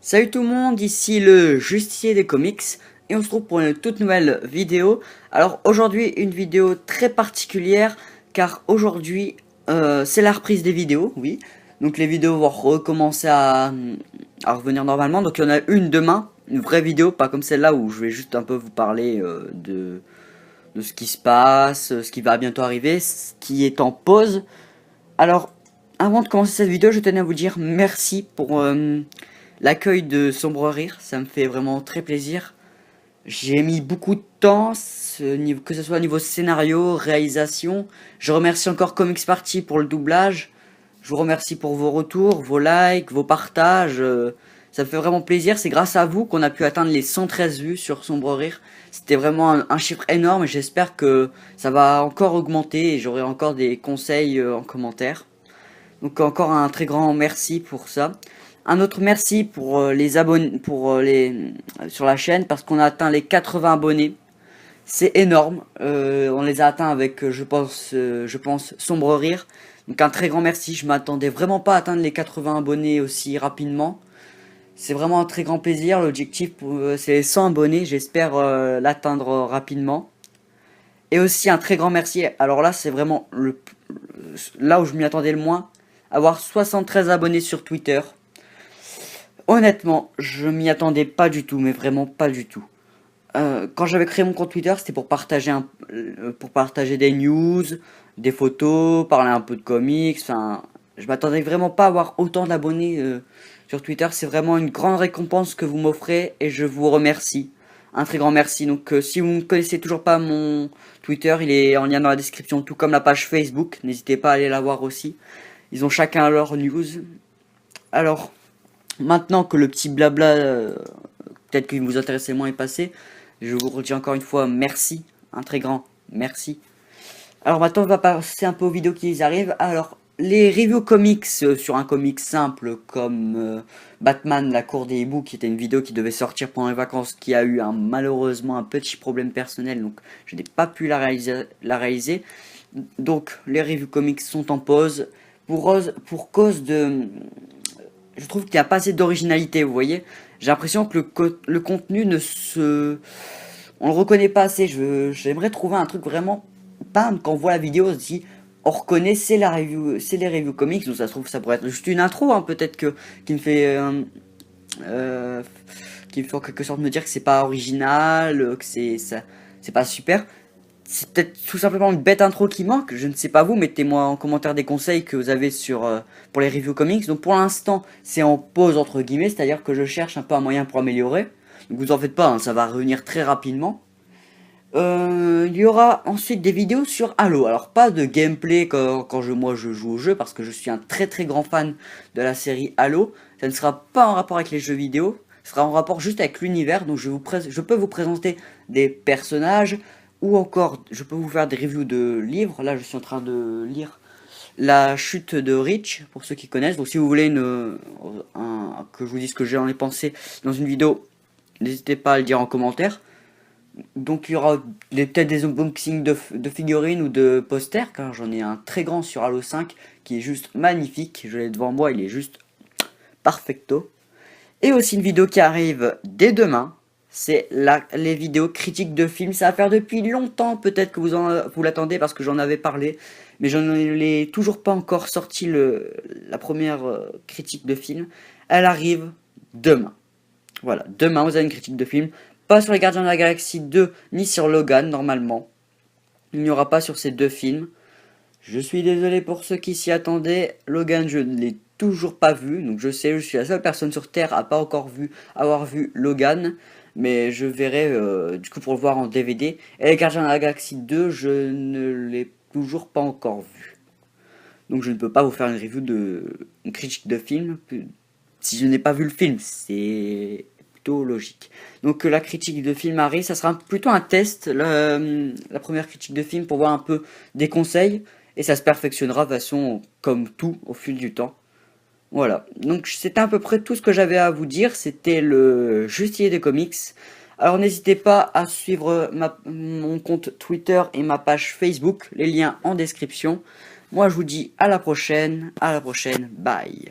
Salut tout le monde, ici le Justicier des comics et on se trouve pour une toute nouvelle vidéo. Alors aujourd'hui une vidéo très particulière car aujourd'hui c'est la reprise des vidéos, oui. Donc les vidéos vont recommencer à revenir normalement. Donc il y en a une demain, une vraie vidéo, pas comme celle-là où je vais juste un peu vous parler de ce qui se passe, ce qui va bientôt arriver, ce qui est en pause. Alors avant de commencer cette vidéo, je tenais à vous dire merci pour l'accueil de Sombre Rire, ça me fait vraiment très plaisir. J'ai mis beaucoup de temps, que ce soit au niveau scénario, réalisation. Je remercie encore Comics Party pour le doublage. Je vous remercie pour vos retours, vos likes, vos partages. Ça me fait vraiment plaisir. C'est grâce à vous qu'on a pu atteindre les 113 vues sur Sombre Rire. C'était vraiment un chiffre énorme et j'espère que ça va encore augmenter et j'aurai encore des conseils en commentaire. Donc encore un très grand merci pour ça. Un autre merci pour les abonnés, sur la chaîne parce qu'on a atteint les 80 abonnés. C'est énorme. On les a atteints avec, je pense, Sombre Rire. Donc un très grand merci. Je m'attendais vraiment pas à atteindre les 80 abonnés aussi rapidement. C'est vraiment un très grand plaisir. L'objectif, c'est les 100 abonnés. J'espère l'atteindre rapidement. Et aussi un très grand merci. Alors là, c'est vraiment là où je m'y attendais le moins. Avoir 73 abonnés sur Twitter. Honnêtement, je m'y attendais pas du tout, mais vraiment pas du tout. Quand j'avais créé mon compte Twitter, c'était pour partager des news, des photos, parler un peu de comics. Enfin, je m'attendais vraiment pas à avoir autant d'abonnés sur Twitter. C'est vraiment une grande récompense que vous m'offrez et je vous remercie. Un très grand merci. Donc, si vous ne connaissez toujours pas mon Twitter, il est en lien dans la description, tout comme la page Facebook. N'hésitez pas à aller la voir aussi. Ils ont chacun leur news. Alors, maintenant que le petit blabla, peut-être que vous intéressez moins est passé, je vous redis encore une fois merci, un très grand merci. Alors maintenant on va passer un peu aux vidéos qui arrivent. Alors les reviews comics sur un comic simple comme Batman, la cour des hiboux, qui était une vidéo qui devait sortir pendant les vacances, qui a eu malheureusement un petit problème personnel, donc je n'ai pas pu la réaliser. Donc les reviews comics sont en pause pour cause de je trouve qu'il n'y a pas assez d'originalité, vous voyez. J'ai l'impression que le contenu ne se... On le reconnaît pas assez. J'aimerais trouver un truc vraiment... Bam, quand on voit la vidéo, on se dit... On reconnaît, c'est la review, c'est les reviews comics, donc ça se trouve, ça pourrait être juste une intro, hein, peut-être qui me fait... euh, qui me fait en quelque sorte me dire que c'est pas original, que c'est pas super. C'est peut-être tout simplement une bête intro qui manque, je ne sais pas vous, mettez-moi en commentaire des conseils que vous avez pour les reviews comics. Donc pour l'instant, c'est en pause entre guillemets, c'est-à-dire que je cherche un peu un moyen pour améliorer. Donc vous en faites pas, hein, ça va revenir très rapidement. Il y aura ensuite des vidéos sur Halo. Alors pas de gameplay quand moi je joue au jeu, parce que je suis un très très grand fan de la série Halo. Ça ne sera pas en rapport avec les jeux vidéo, ce sera en rapport juste avec l'univers. Donc je peux vous présenter des personnages, ou encore je peux vous faire des reviews de livres. Là je suis en train de lire La chute de Reach, pour ceux qui connaissent. Donc si vous voulez que je vous dise ce que j'en ai pensé dans une vidéo, n'hésitez pas à le dire en commentaire. Donc il y aura peut-être des unboxings de figurines ou de posters, car j'en ai un très grand sur Halo 5 qui est juste magnifique. Je l'ai devant moi, il est juste perfecto. Et aussi une vidéo qui arrive dès demain, c'est les vidéos critiques de films. Ça va faire depuis longtemps, peut-être que vous l'attendez parce que j'en avais parlé, mais je n'ai toujours pas encore sorti la première critique de film. Elle arrive demain. Voilà, demain vous avez une critique de film. Pas sur les Gardiens de la Galaxie 2, ni sur Logan, normalement. Il n'y aura pas sur ces deux films. Je suis désolé pour ceux qui s'y attendaient. Logan, je ne l'ai toujours pas vu. Donc je sais, je suis la seule personne sur Terre à pas encore avoir vu Logan. Mais je verrai du coup pour le voir en DVD. Et les Gardiens de la Galaxie 2, je ne l'ai toujours pas encore vu. Donc je ne peux pas vous faire une critique de film. Si je n'ai pas vu le film, c'est plutôt logique. Donc la critique de film arrive, ça sera plutôt un test, la première critique de film pour voir un peu des conseils, et ça se perfectionnera de façon comme tout au fil du temps. Voilà, donc c'était à peu près tout ce que j'avais à vous dire, c'était le Justicier des comics. Alors n'hésitez pas à suivre mon compte Twitter et ma page Facebook, les liens en description. Moi je vous dis à la prochaine, bye.